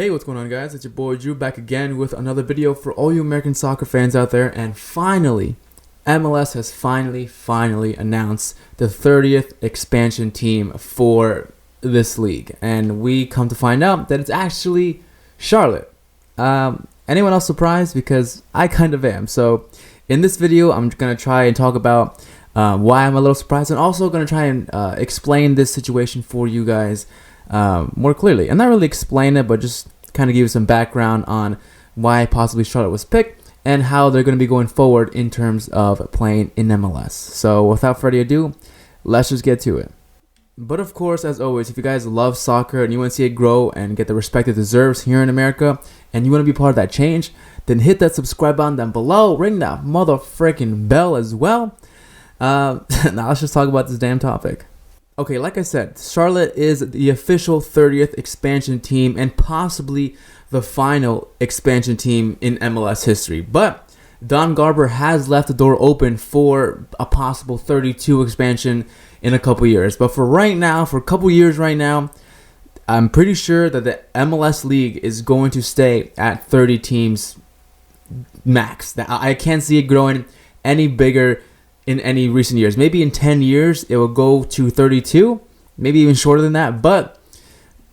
Hey, what's going on, guys? It's your boy Drew back again with another video for all you American soccer fans out there. And finally, MLS has finally announced the 30th expansion team for this league. And we come to find out that it's actually Charlotte. Anyone else surprised? Because I kind of am. So in this video, I'm going to try and talk about why I'm a little surprised, and also going to try and explain this situation for you guys more clearly. And not really explain it, but just kind of give you some background on why possibly Charlotte was picked and how they're going to be going forward in terms of playing in MLS. So without further ado, let's just get to it. But of course, as always, if you guys love soccer and you want to see it grow and get the respect it deserves here in America, and you want to be part of that change, then hit that subscribe button down below, ring that motherfucking bell as well. Now let's just talk about this damn topic. Okay, like I said, Charlotte is the official 30th expansion team and possibly the final expansion team in MLS history. But Don Garber has left the door open for a possible 32 expansion in a couple years. But for right now, for a couple years right now, I'm pretty sure that the MLS League is going to stay at 30 teams max. I can't see it growing any bigger in any recent years. Maybe in 10 years it will go to 32, maybe even shorter than that, but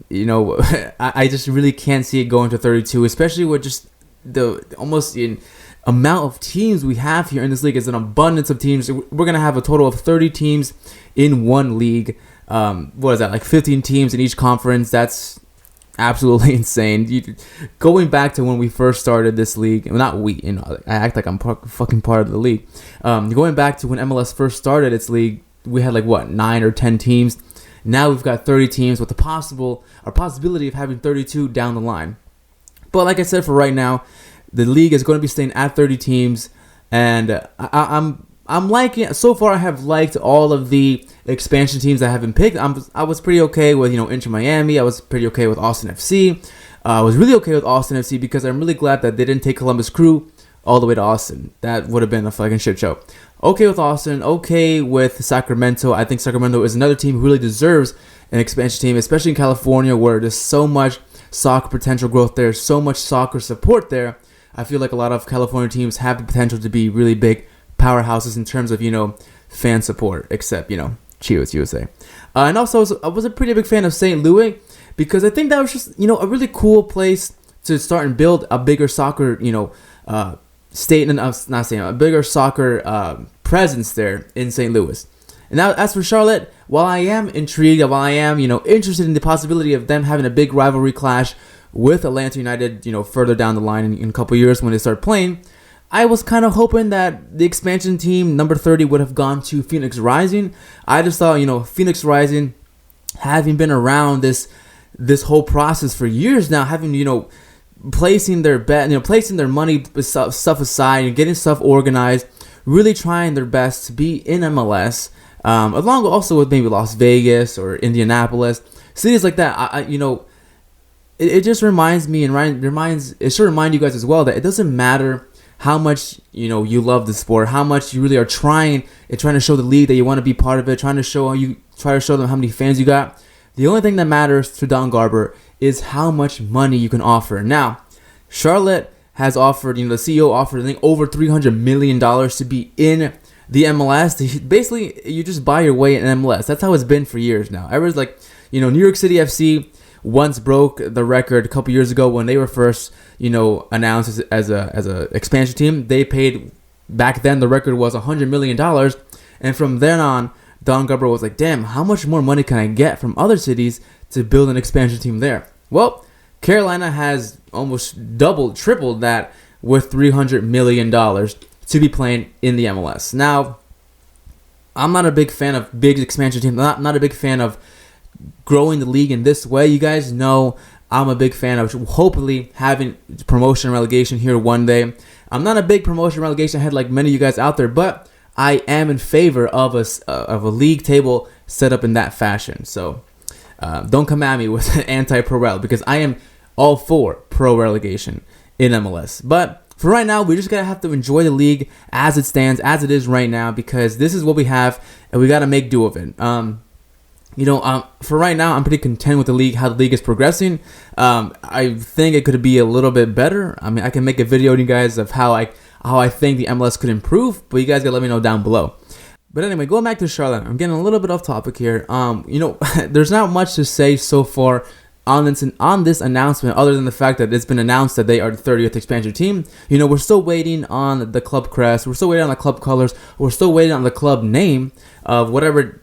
you know, I just really can't see it going to 32, especially with just the almost in amount of teams we have here in this league. Is an abundance of teams. We're gonna have a total of 30 teams in one league. What is that, like 15 teams in each conference? That's absolutely insane. Going back to when we first started this league, well, not we, you know, I act like I'm fucking part of the league. Going back to when MLS first started its league, we had like what, 9 or 10 teams. Now we've got 30 teams with the possibility of having 32 down the line. But like I said, for right now, the league is going to be staying at 30 teams, and I'm liking it. So far I have liked all of the expansion teams that have been picked. I was pretty okay with, you know, Inter Miami. I was pretty okay with Austin FC. I was really okay with Austin FC because I'm really glad that they didn't take Columbus Crew all the way to Austin. That would have been a fucking shit show. Okay with Austin. Okay with Sacramento. I think Sacramento is another team who really deserves an expansion team, especially in California, where there's so much soccer potential growth there, so much soccer support there. I feel like a lot of California teams have the potential to be really big powerhouses in terms of, you know, fan support, except, you know, Chivas USA. And also, I was a pretty big fan of St. Louis because I think that was just, you know, a really cool place to start and build a bigger soccer, you know, a bigger soccer presence there in St. Louis. And now, as for Charlotte, while I am intrigued, while I am, you know, interested in the possibility of them having a big rivalry clash with Atlanta United, you know, further down the line in a couple years when they start playing, I was kind of hoping that the expansion team, number 30, would have gone to Phoenix Rising. I just thought, you know, Phoenix Rising, having been around this whole process for years now, having, you know, placing their bet, you know, placing their money stuff aside and getting stuff organized, really trying their best to be in MLS, along also with maybe Las Vegas or Indianapolis, cities like that. You know, it just reminds me, and it should remind you guys as well, that it doesn't matter how much, you know, you love the sport, how much you really are trying to show the league that you want to be part of it, try to show them how many fans you got. The only thing that matters to Don Garber is how much money you can offer. Now, Charlotte has offered, you know, the CEO offered, I think, over $300 million to be in the MLS. Basically, you just buy your way in MLS. That's how it's been for years now. I was like, you know, New York City FC once broke the record a couple years ago when they were first, you know, announced as a expansion team. They paid, back then the record was $100 million, and from then on, Don Garber was like, damn, how much more money can I get from other cities to build an expansion team there? Well, Carolina has almost tripled that with $300 million to be playing in the MLS. Now, I'm not a big fan of big expansion teams. I'm not a big fan of growing the league in this way. You guys know I'm a big fan of hopefully having promotion and relegation here one day. I'm not a big promotion and relegation head like many of you guys out there, but I am in favor of a league table set up in that fashion. So don't come at me with anti-pro rel, because I am all for pro relegation in MLS. But for right now, we just gotta have to enjoy the league as it stands, as it is right now, because this is what we have, and we gotta make do of it. For right now, I'm pretty content with the league, how the league is progressing. I think it could be a little bit better. I mean, I can make a video to you guys of how I think the MLS could improve, but you guys gotta let me know down below. But anyway, going back to Charlotte, I'm getting a little bit off topic here. There's not much to say so far on this announcement, other than the fact that it's been announced that they are the 30th expansion team. We're still waiting on the club crest. We're still waiting on the club colors. We're still waiting on the club name of whatever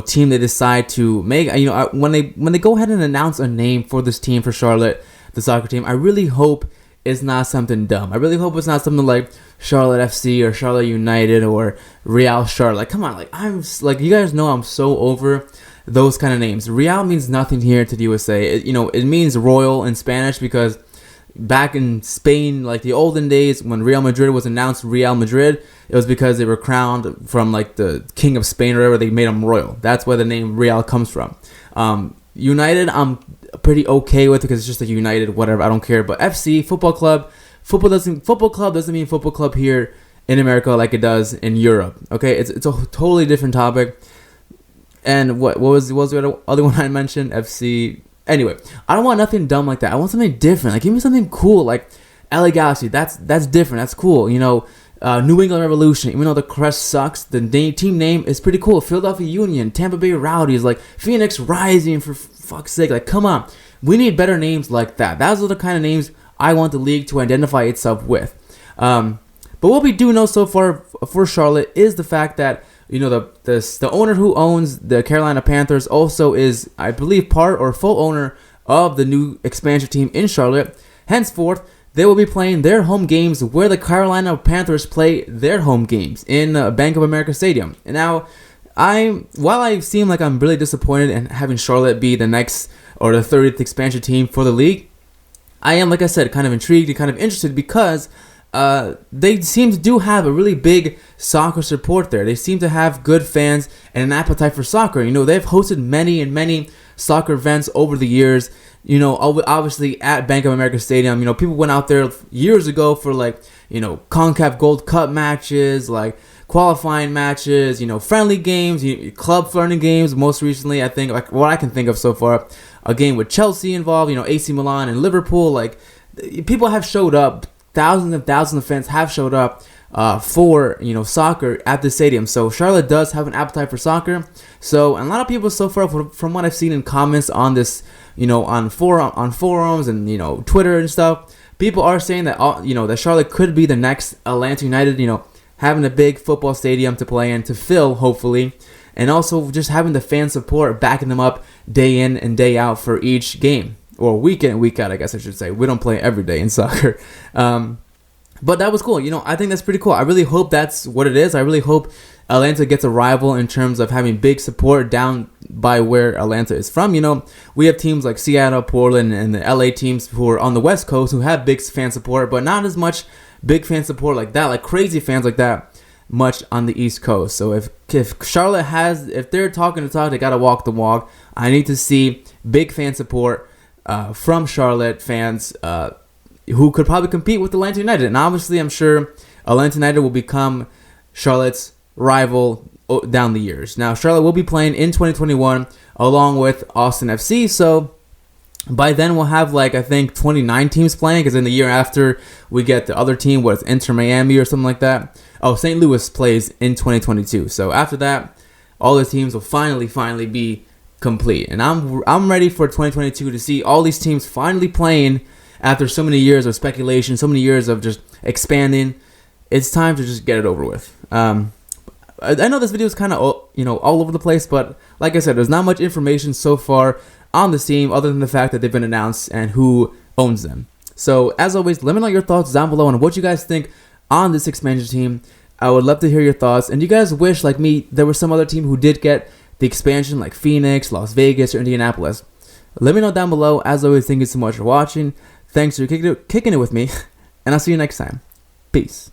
team they decide to make. When they go ahead and announce a name for this team, for Charlotte, the soccer team, I really hope it's not something dumb. I really hope it's not something like Charlotte FC or Charlotte United or Real Charlotte. Like, come on, you guys know I'm so over those kind of names. Real means nothing here to the USA. It means royal in Spanish, because back in Spain, like the olden days, when Real Madrid was announced Real Madrid, it was because they were crowned from like the king of Spain or whatever. They made them royal. That's where the name Real comes from. United, I'm pretty okay with, because it's just like United, whatever. I don't care. But FC, football club, football club doesn't mean football club here in America like it does in Europe. Okay, it's a totally different topic. And what was the other one I mentioned? FC. Anyway, I don't want nothing dumb like that. I want something different. Like, give me something cool, like LA Galaxy. That's different. That's cool. New England Revolution. Even though the crest sucks, the team name is pretty cool. Philadelphia Union, Tampa Bay Rowdies, like Phoenix Rising, for fuck's sake. Like, come on. We need better names like that. Those are the kind of names I want the league to identify itself with. But what we do know so far for Charlotte is the fact that the owner who owns the Carolina Panthers also is, I believe, part or full owner of the new expansion team in Charlotte. Henceforth, they will be playing their home games where the Carolina Panthers play their home games, in Bank of America Stadium. And now, while I seem like I'm really disappointed in having Charlotte be the next or the 30th expansion team for the league, I am, like I said, kind of intrigued and kind of interested, because they seem to do have a really big soccer support there. They seem to have good fans and an appetite for soccer. They've hosted many soccer events over the years. Obviously at Bank of America Stadium, people went out there years ago for CONCACAF Gold Cup matches, like qualifying matches, friendly games, club friendly games. Most recently, I think, like what I can think of so far, a game with Chelsea involved, AC Milan and Liverpool. Like, people have showed up. Thousands and thousands of fans have showed up for soccer at the stadium. So Charlotte does have an appetite for soccer. So, and a lot of people so far, from what I've seen in comments on this, on forums and Twitter and stuff, people are saying that that Charlotte could be the next Atlanta United. Having a big football stadium to play in, to fill, hopefully, and also just having the fan support backing them up day in and day out for each game. Or week in and week out, I guess I should say. We don't play every day in soccer. But that was cool. I think that's pretty cool. I really hope that's what it is. I really hope Atlanta gets a rival in terms of having big support down by where Atlanta is from. We have teams like Seattle, Portland, and the LA teams who are on the West Coast who have big fan support, but not as much big fan support like that, like crazy fans like that, much on the East Coast. So if Charlotte if they're talking the talk, they got to walk the walk. I need to see big fan support from Charlotte fans who could probably compete with Atlanta United. And obviously, I'm sure Atlanta United will become Charlotte's rival down the years. Now, Charlotte will be playing in 2021 along with Austin FC. So by then, we'll have I think 29 teams playing, because in the year after, we get the other team, Inter Miami or something like that. Oh, St. Louis plays in 2022. So after that, all the teams will finally be complete. And I'm ready for 2022 to see all these teams finally playing after so many years of speculation, so many years of just expanding. It's time to just get it over with. I know this video is kind of all over the place, but like I said, there's not much information so far on this team other than the fact that they've been announced and who owns them. So as always, let me know your thoughts down below on what you guys think on this expansion team. I would love to hear your thoughts. And you guys wish, like me, there was some other team who did get the expansion, like Phoenix, Las Vegas, or Indianapolis. Let me know down below. As always, thank you so much for watching. Thanks for kicking it with me, and I'll see you next time. Peace.